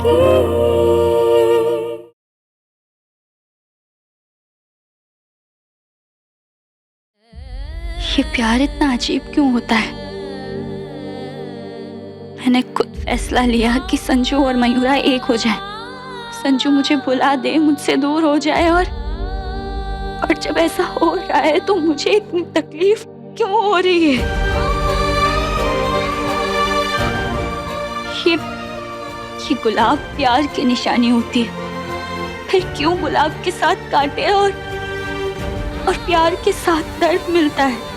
ये प्यार इतना अजीब क्यों होता है? मैंने खुद फैसला लिया कि संजू और मयूरा एक हो जाए। संजू मुझे भुला दे, मुझसे दूर हो जाए, और जब ऐसा हो रहा है तो मुझे इतनी तकलीफ क्यों हो रही है? ये गुलाब प्यार की निशानी होती है, फिर क्यों गुलाब के साथ कांटे और प्यार के साथ दर्द मिलता है?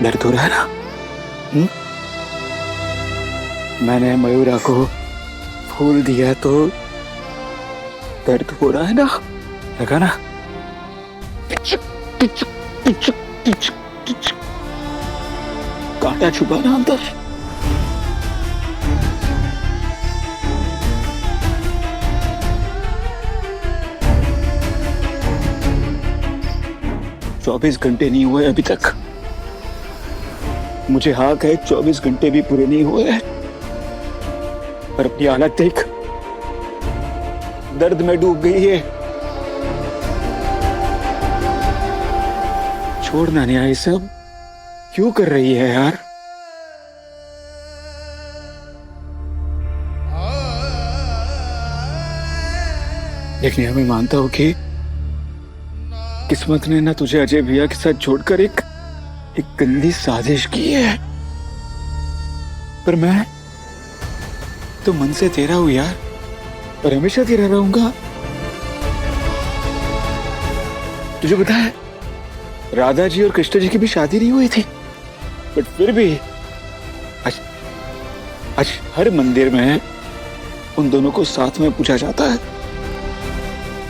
दर्द हो रहा है ना? मैंने मयूरा को फूल दिया तो दर्द हो रहा है ना? लगा ना? कांटा छुपा ना अंदर। चौबीस घंटे नहीं हुए अभी तक। मुझे हाक है, 24 घंटे भी पूरे नहीं हुए हैं, पर अपनी हालत देख, दर्द में डूब गई है। छोड़ना नहीं, ये सब क्यों कर रही है यार? लेकिन मैं मानता हूं कि किस्मत ने ना तुझे अजय भैया के साथ छोड़कर एक गंदी साजिश की है, पर मैं तो मन से तेरा हूं यार, और हमेशा तेरा रहूंगा। तुझे पता है, राधा जी और कृष्ण जी की भी शादी नहीं हुई थी, बट फिर भी आज हर मंदिर में उन दोनों को साथ में पूछा जाता है,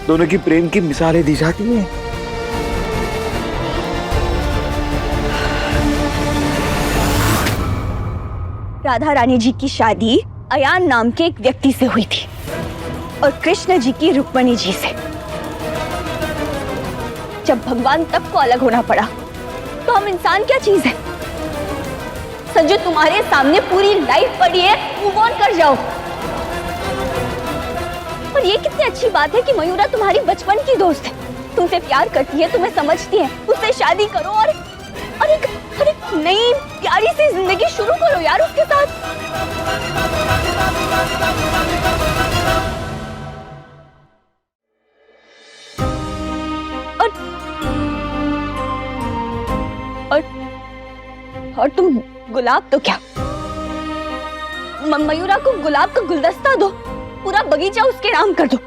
दोनों की प्रेम की मिसालें दी जाती हैं। राधा रानी जी की शादी अयान नाम के एक व्यक्ति से हुई थी और कृष्ण जी की रुक्मणी जी से। जब भगवान तब को अलग होना पड़ा तो हम इंसान क्या चीज है? संजू, तुम्हारे सामने पूरी लाइफ पड़ी है, मूव ऑन कर जाओ। और ये कितनी अच्छी बात है कि मयूरा तुम्हारी बचपन की दोस्त है, तुमसे प्यार करती है, तुम्हें समझती है, उससे शादी करो और एक नई प्यारी सी जिंदगी शुरू करो यार उसके साथ। और तुम गुलाब तो क्या, मयूरा को गुलाब का गुलदस्ता दो, पूरा बगीचा उसके नाम कर दो।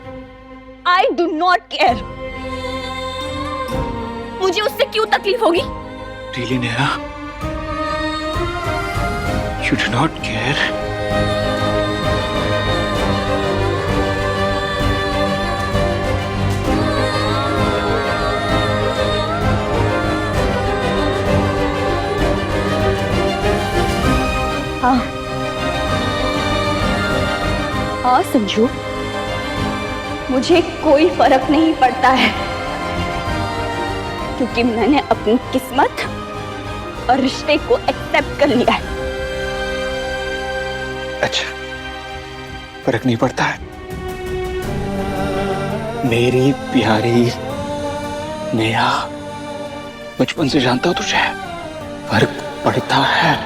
I do not care. मुझे उससे क्यों तकलीफ होगी? Really, Neha? You do not care? हाँ संजू, मुझे कोई फर्क नहीं पड़ता है, क्योंकि मैंने अपनी किस्मत और रिश्ते को एक्सेप्ट कर लिया है। अच्छा, फर्क नहीं पड़ता है? मेरी प्यारी नेहा, बचपन से जानता हूं तुझे, फर्क पड़ता है।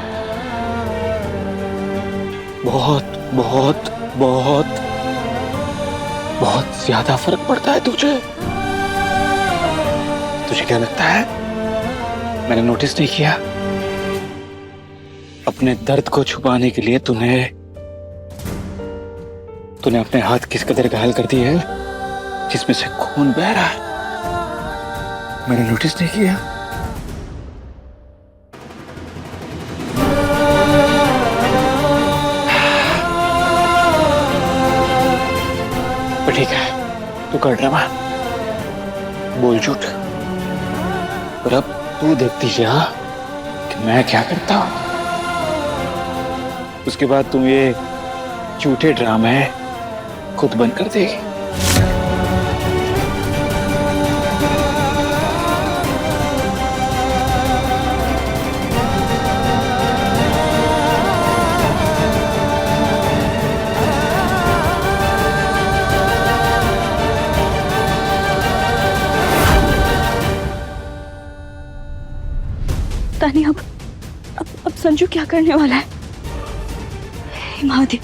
बहुत बहुत बहुत बहुत ज्यादा फर्क पड़ता है तुझे। तुझे क्या लगता है मैंने नोटिस नहीं किया? अपने दर्द को छुपाने के लिए तूने अपने हाथ किस कदर घायल कर दिए है, जिसमें से खून बह रहा है। मैंने नोटिस नहीं किया? पर ठीक है, तू कर ड्रामा, बोल झूठ। पर अब तू देखती जा कि मैं क्या करता हूं। उसके बाद तुम ये झूठे ड्रामे खुद बंद कर देगी। तानी अब संजू क्या करने वाला है? हे महादेव,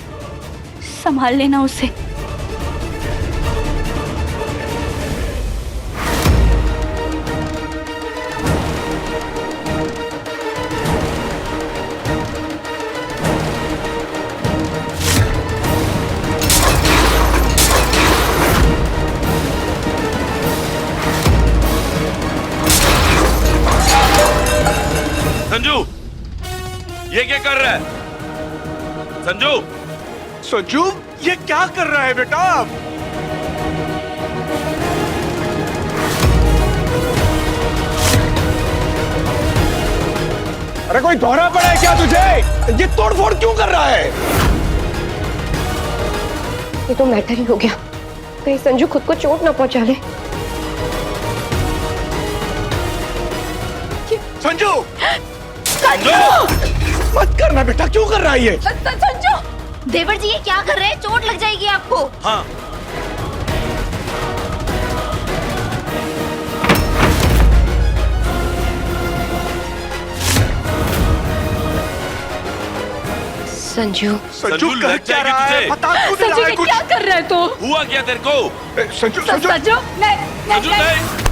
संभाल लेना उसे। संजू, ये क्या कर रहा है? संजू, संजू, ये क्या कर रहा है बेटा? अरे कोई दौरा पड़ा है क्या तुझे? ये तोड़फोड़ क्यों कर रहा है? ये तो मैटर ही हो गया। कहीं संजू खुद को चोट ना पहुंचा ले। संजू! मत करना बेटा, क्यों कर रहा है ये? संजू! देवर जी ये क्या कर रहे हैं? चोट लग जाएगी आपको। हाँ। संजू संजू लग कर क्या जाएगी रहा है? तुझे। बता क्यों नहीं रहा है कुछ? क्या कर रहे तो? हुआ क्या तेरे को? संजू, संजू, संजू संजू नहीं।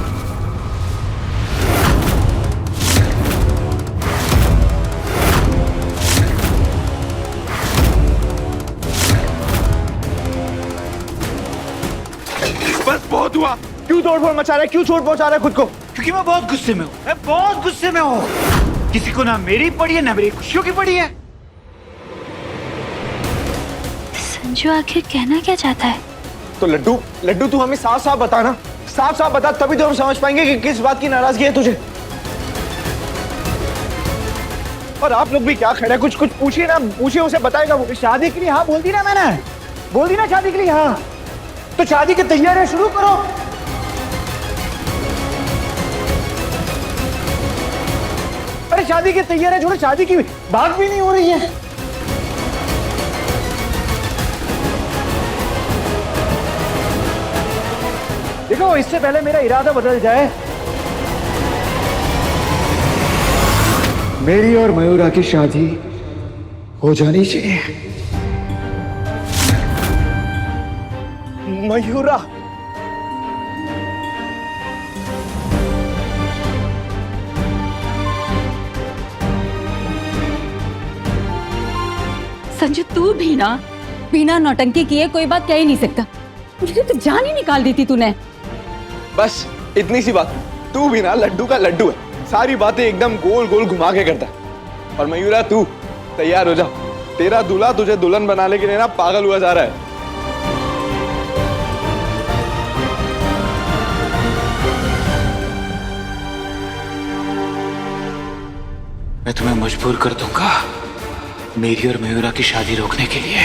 बस बहुत हुआ। क्यों तोड़फोड़ मचा रहा है? क्यों चोट पहुंचा रहा है खुद को? क्योंकि मैं बहुत गुस्से में हूँ। मैं बहुत गुस्से में हूँ। किसी को ना मेरी पड़ी है ना मेरी खुशियों की पड़ी है। संजू आखिर कहना क्या चाहता है? तो लड्डू, लड्डू तू हमें साफ साफ बता ना, साफ साफ बता, तभी तो हम समझ पाएंगे कि किस बात की नाराजगी है तुझे। और आप लोग भी क्या खड़े हैं? कुछ पूछिए ना, पूछिए, उसे बताएगा वो। शादी के लिए हाँ बोल दी ना मैंने, बोल दी ना शादी के लिए हाँ। तो शादी की तैयारियां शुरू करो। अरे शादी की तैयारियां छोड़ो, शादी की बात भी नहीं हो रही है। देखो, इससे पहले मेरा इरादा बदल जाए, मेरी और मयूरा की शादी हो जानी चाहिए। मयूरा, संजू तू भी ना। बिना नौटंकी किए कोई बात कह ही नहीं सकता। मुझे तो जान ही निकाल दी थी तूने। बस इतनी सी बात। तू भी ना लड्डू का लड्डू है, सारी बातें एकदम गोल गोल घुमा के करता है। और मयूरा, तू तैयार हो जा, तेरा दूल्हा तुझे दुल्हन बनाने के लिए ना पागल हुआ जा रहा है। मैं तुम्हें मजबूर कर दूंगा मेरी और मयूरा की शादी रोकने के लिए।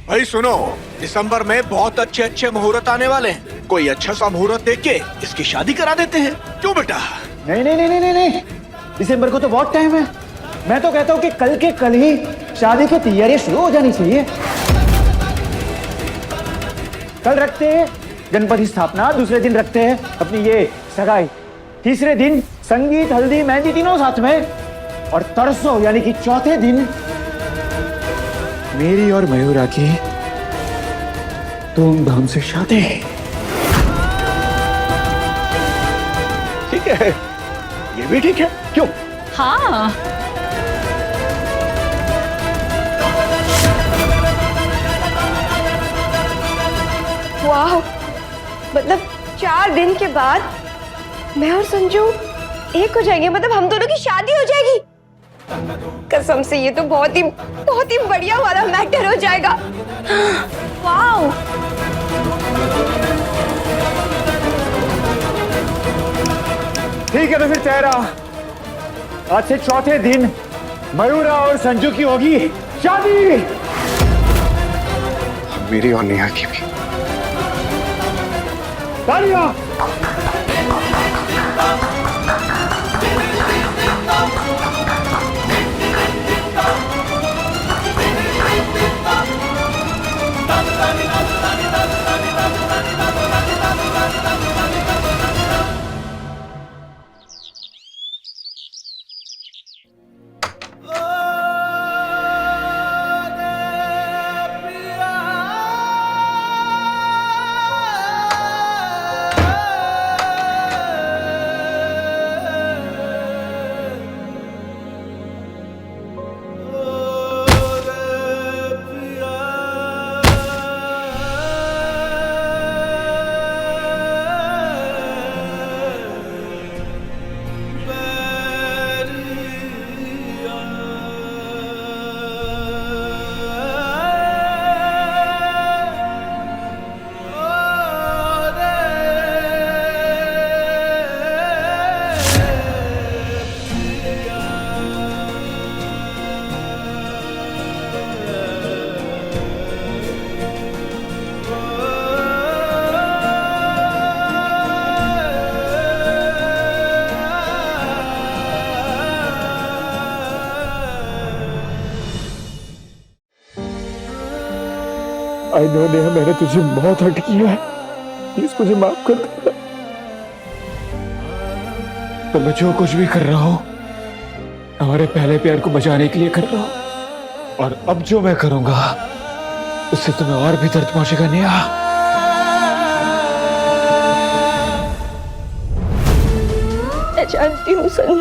भाई सुनो, दिसंबर में बहुत अच्छे अच्छे मुहूर्त आने वाले हैं। कोई अच्छा सा मुहूर्त देख के इसकी शादी करा देते हैं। क्यों बेटा? नहीं नहीं नहीं नहीं नहीं, दिसंबर को तो बहुत टाइम है। मैं तो कहता हूँ कि कल के कल ही शादी की तैयारियां शुरू हो जानी चाहिए। कल रखते हैं गणपति स्थापना, दूसरे दिन रखते हैं अपनी ये सगाई, तीसरे दिन संगीत, हल्दी, मेहंदी तीनों साथ में, और तरसों यानी कि चौथे दिन मेरी और मयूरा की धूमधाम से शादी। ठीक है, ये भी ठीक है। क्यों? हाँ, वाह, मतलब 4 दिन के बाद मैं और संजू एक हो जाएंगे। मतलब हम दोनों की शादी हो जाएगी। कसम से ये तो बहुत ही बढ़िया वाला मैटर हो जाएगा। वाह। ठीक है तो फिर तय रहा, आज से चौथे दिन मयूरा और संजू की होगी शादी। मेरी और नेहा की भी। तालियां। आई नो नेहा, मैंने तुझे बहुत हर्ट किया है, प्लीज मुझे माफ कर दे। पर मैं जो कुछ भी कर रहा हूं हमारे पहले प्यार को बचाने के लिए कर रहा हूं, और अब जो मैं करूंगा उससे तुम्हें और भी दर्द पहुंचेगा नेहा। मैं जानती हूँ सन,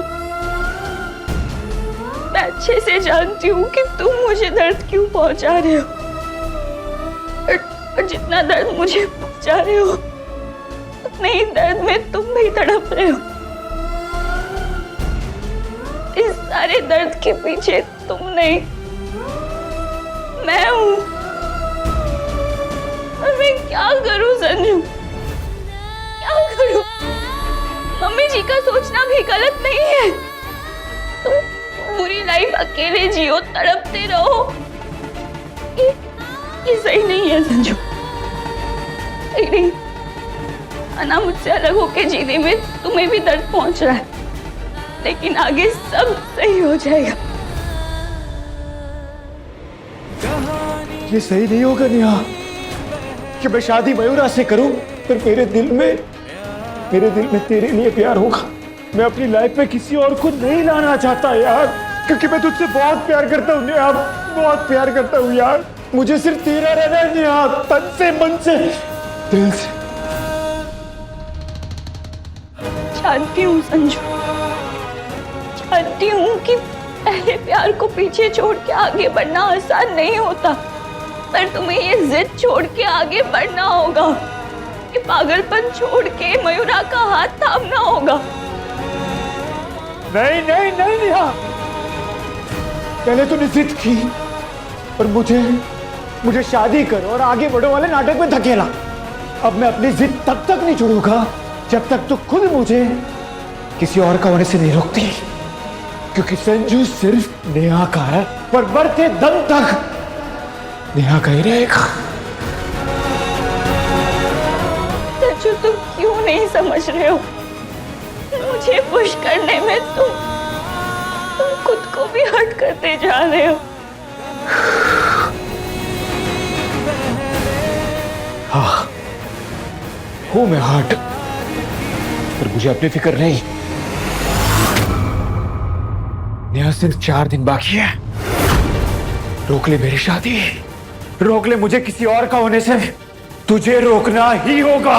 मैं अच्छे से जानती हूँ कि तुम मुझे दर्द क्यों पहुंचा रहे हो, और जितना दर्द मुझे पहुंचा रहे हो उतने ही दर्द में तुम भी तड़प रहे हो। इस सारे दर्द के पीछे तुम नहीं, मैं हूं। और मैं क्या करूं संजू, क्या करूं? मम्मी जी का सोचना भी गलत नहीं है। तुम पूरी लाइफ अकेले जियो, तड़पते रहो, ये सही नहीं है संजू, सही नहीं। अना मुझसे अलग होके जीने में तुम्हें भी दर्द पहुंच रहा है, लेकिन आगे सब सही हो जाएगा। ये सही नहीं होगा नेहा कि मैं शादी मयूरा से करूं, पर मेरे दिल में तेरे लिए प्यार होगा। मैं अपनी लाइफ में किसी और को नहीं लाना चाहता यार, क्योंकि मैं तुझसे बहुत प्यार करता हूँ नेहा, बहुत प्यार करता हूँ यार। मुझे सिर्फ तेरा रहना है नेहा, तन से, मन से, दिल से। जानती हूँ संजू, जानती हूँ कि पहले प्यार को पीछे छोड़ के आगे बढ़ना आसान नहीं होता, पर तुम्हें ये जिद छोड़ के आगे बढ़ना होगा, ये पागलपन छोड़ के मयूरा का हाथ थामना होगा। नहीं नहीं नहीं नेहा, पहले तूने जिद की और मुझे शादी करो और आगे बढ़ो वाले नाटक में धकेला। अब मैं अपनी जिद तब तक नहीं छोड़ूंगा जब तक तू खुद मुझे किसी और का होने से नहीं रोकती, क्योंकि संजू सिर्फ नेहा का है, पर मरते दम तक नेहा का ही रहेगा। संजू तुम क्यों नहीं समझ रहे हो? मुझे पुश करने में तुम खुद को भी हर्ट करते जा रहे हो। हाँ, हूं मैं हर्ट, पर मुझे अपनी फिक्र नहीं। नेहा सिर्फ 4 दिन बाकी है, रोक ले मेरी शादी, रोक ले मुझे किसी और का होने से, तुझे रोकना ही होगा।